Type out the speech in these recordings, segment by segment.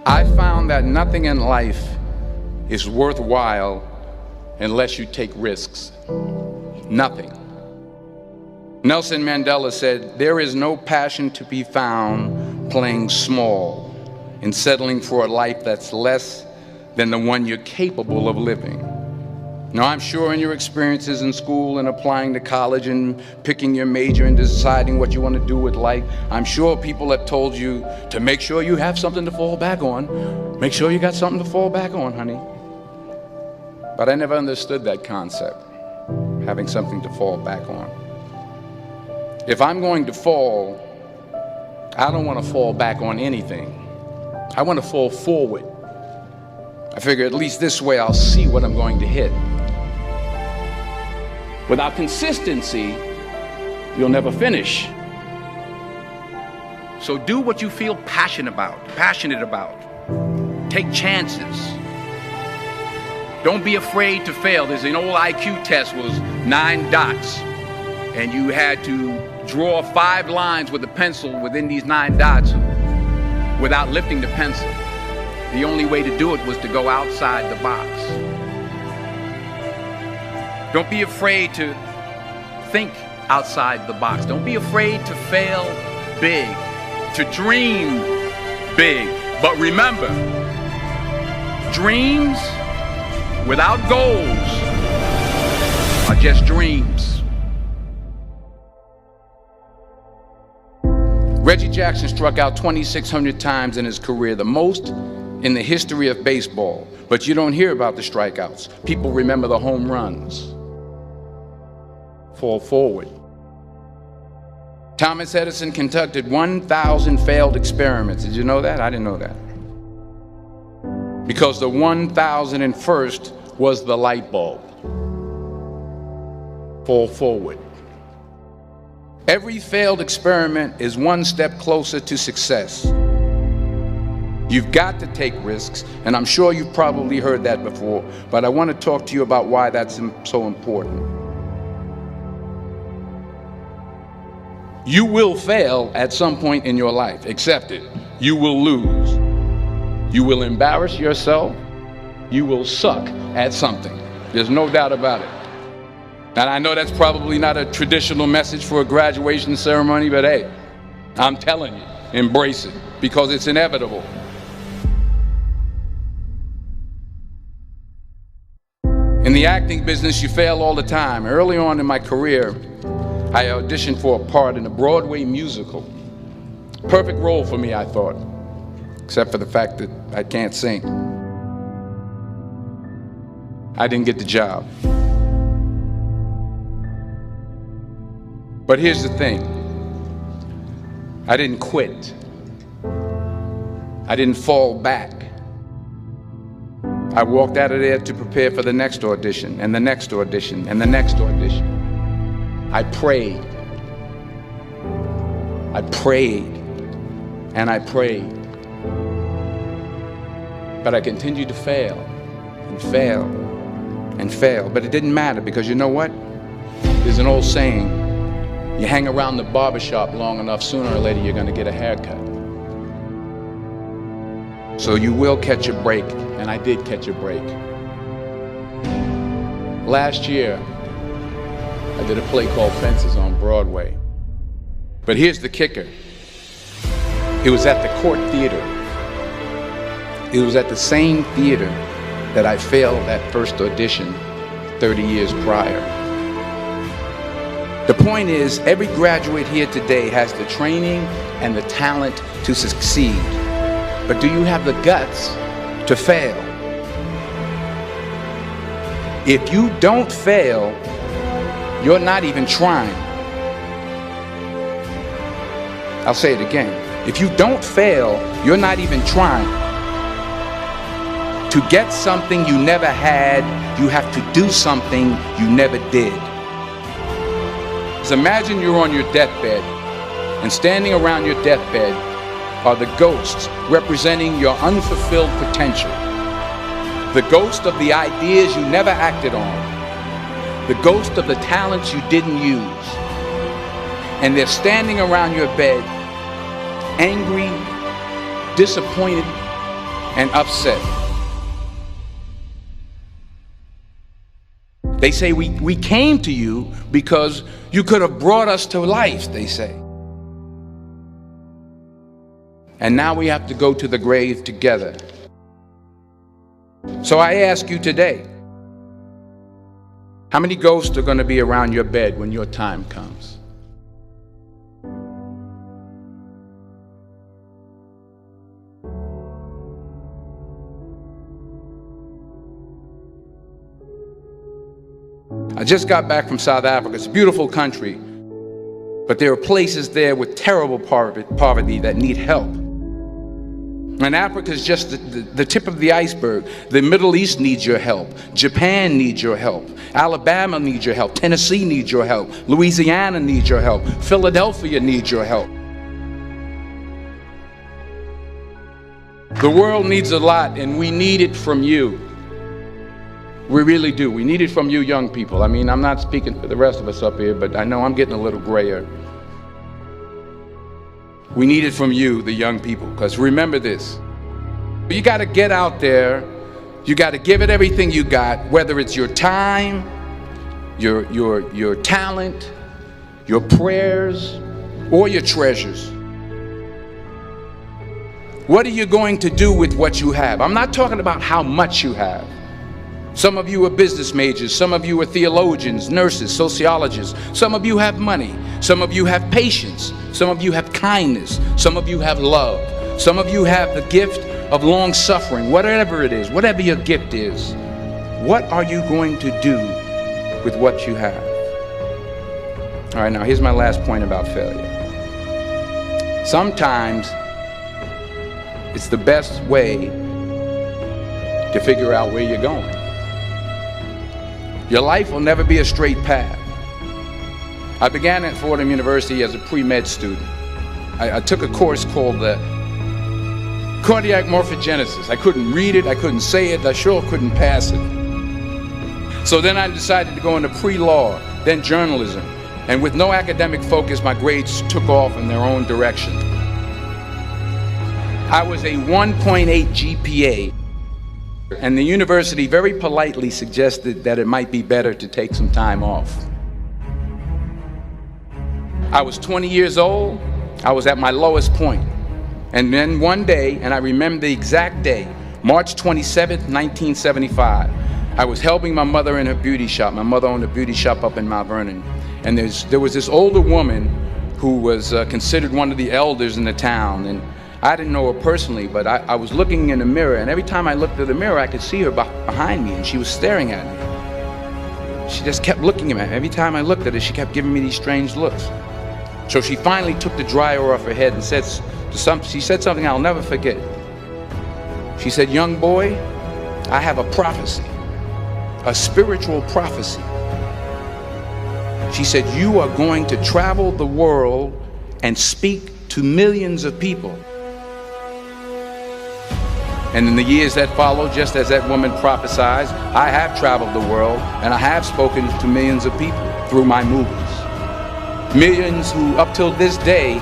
I found that nothing in life is worthwhile unless you take risks. Nothing. Nelson Mandela said, "There is no passion to be found playing small and settling for a life that's less than the one you're capable of living." Now, I'm sure in your experiences in school and applying to college and picking your major and deciding what you want to do with life, I'm sure people have told you to make sure you have something to fall back on. Make sure you got something to fall back on, honey. But I never understood that concept, having something to fall back on. If I'm going to fall, I don't want to fall back on anything. I want to fall forward. I figure at least this way I'll see what I'm going to hit. Without consistency, you'll never finish. So do what you feel passionate about. Take chances. Don't be afraid to fail. There's an old IQ test, was 9 dots, and you had to draw 5 lines with a pencil within these 9 dots without lifting the pencil. The only way to do it was to go outside the box. Don't be afraid to think outside the box. Don't be afraid to fail big, to dream big. But remember, dreams without goals are just dreams. Reggie Jackson struck out 2,600 times in his career, the most in the history of baseball. But you don't hear about the strikeouts. People remember the home runs. Fall forward. Thomas Edison conducted 1,000 failed experiments. Did you know that? I didn't know that. Because the 1,001st was the light bulb. Fall forward. Every failed experiment is one step closer to success. You've got to take risks, and I'm sure you've probably heard that before, but I want to talk to you about why that's so important. You will fail at some point in your life. Accept it. You will lose. You will embarrass yourself. You will suck at something. There's no doubt about it. And I know that's probably not a traditional message for a graduation ceremony, but hey, I'm telling you, embrace it, because it's inevitable. In the acting business, you fail all the time. Early on in my career, I auditioned for a part in a Broadway musical. Perfect role for me, I thought, except for the fact that I can't sing. I didn't get the job. But here's the thing. I didn't quit. I didn't fall back. I walked out of there to prepare for the next audition, and the next audition, and the next audition. I prayed. I prayed. And I prayed. But I continued to fail, and fail, and fail. But it didn't matter, because you know what? There's an old saying, you hang around the barbershop long enough, sooner or later you're going to get a haircut. So you will catch a break, and I did catch a break. Last year, I did a play called Fences on Broadway. But here's the kicker. It was at the Court Theater. It was at the same theater that I failed that first audition 30 years prior. The point is, every graduate here today has the training and the talent to succeed. But do you have the guts to fail? If you don't fail, you're not even trying. I'll say it again. If you don't fail, you're not even trying. To get something you never had, you have to do something you never did. So imagine you're on your deathbed, and standing around your deathbed are the ghosts representing your unfulfilled potential. The ghost of the ideas you never acted on. The ghost of the talents you didn't use. And they're standing around your bed, angry, disappointed, and upset. They say we came to you because you could have brought us to life, they say. And now we have to go to the grave together. So I ask you today, how many ghosts are going to be around your bed when your time comes? I just got back from South Africa. It's a beautiful country, but there are places there with terrible poverty that need help. And Africa is just the tip of the iceberg. The Middle East needs your help. Japan needs your help. Alabama needs your help. Tennessee needs your help. Louisiana needs your help. Philadelphia needs your help. The world needs a lot, and we need it from you. We really do. We need it from you young people. I mean, I'm not speaking for the rest of us up here, but I know I'm getting a little grayer. We need it from you, the young people, because remember this. You got to get out there. You got to give it everything you got, whether it's your time, your talent, your prayers, or your treasures. What are you going to do with what you have? I'm not talking about how much you have. Some of you are business majors, some of you are theologians, nurses, sociologists. Some of you have money, some of you have patience, some of you have kindness, some of you have love, some of you have the gift of long suffering. Whatever it is, whatever your gift is, what are you going to do with what you have? All right, now here's my last point about failure. Sometimes it's the best way to figure out where you're going. Your life will never be a straight path. I began at Fordham University as a pre-med student. I took a course called cardiac morphogenesis. I couldn't read it, I couldn't say it, I sure couldn't pass it. So then I decided to go into pre-law, then journalism. And with no academic focus, my grades took off in their own direction. I was a 1.8 GPA. And the university very politely suggested that it might be better to take some time off. I was 20 years old. I was at my lowest point. And then one day, and I remember the exact day, March 27th, 1975, I was helping my mother in her beauty shop. My mother owned a beauty shop up in Mount Vernon. And there was this older woman who was considered one of the elders in the town. And I didn't know her personally, but I was looking in the mirror, and every time I looked at the mirror, I could see her behind me, and she was staring at me. She just kept looking at me. Every time I looked at her, she kept giving me these strange looks. So she finally took the dryer off her head and she said something I'll never forget. She said, "Young boy, I have a prophecy, a spiritual prophecy." She said, "You are going to travel the world and speak to millions of people." And in the years that followed, just as that woman prophesied, I have traveled the world and I have spoken to millions of people through my movies. Millions who up till this day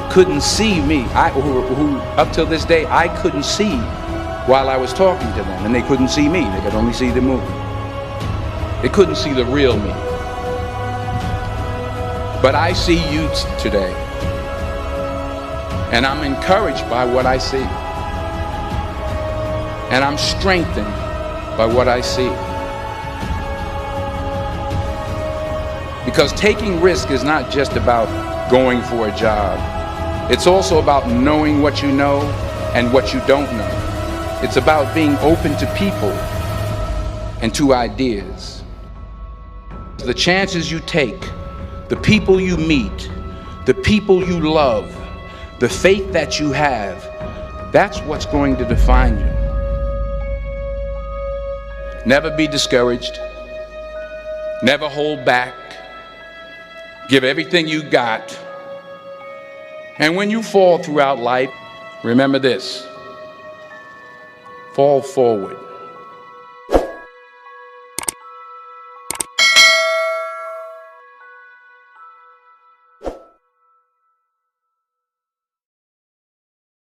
couldn't see me, who up till this day I couldn't see while I was talking to them, and they couldn't see me, they could only see the movie. They couldn't see the real me. But I see you today, and I'm encouraged by what I see. And I'm strengthened by what I see. Because taking risk is not just about going for a job. It's also about knowing what you know and what you don't know. It's about being open to people and to ideas. The chances you take, the people you meet, the people you love, the faith that you have, that's what's going to define you. Never be discouraged. Never hold back. Give everything you got. And when you fall throughout life, remember this: fall forward.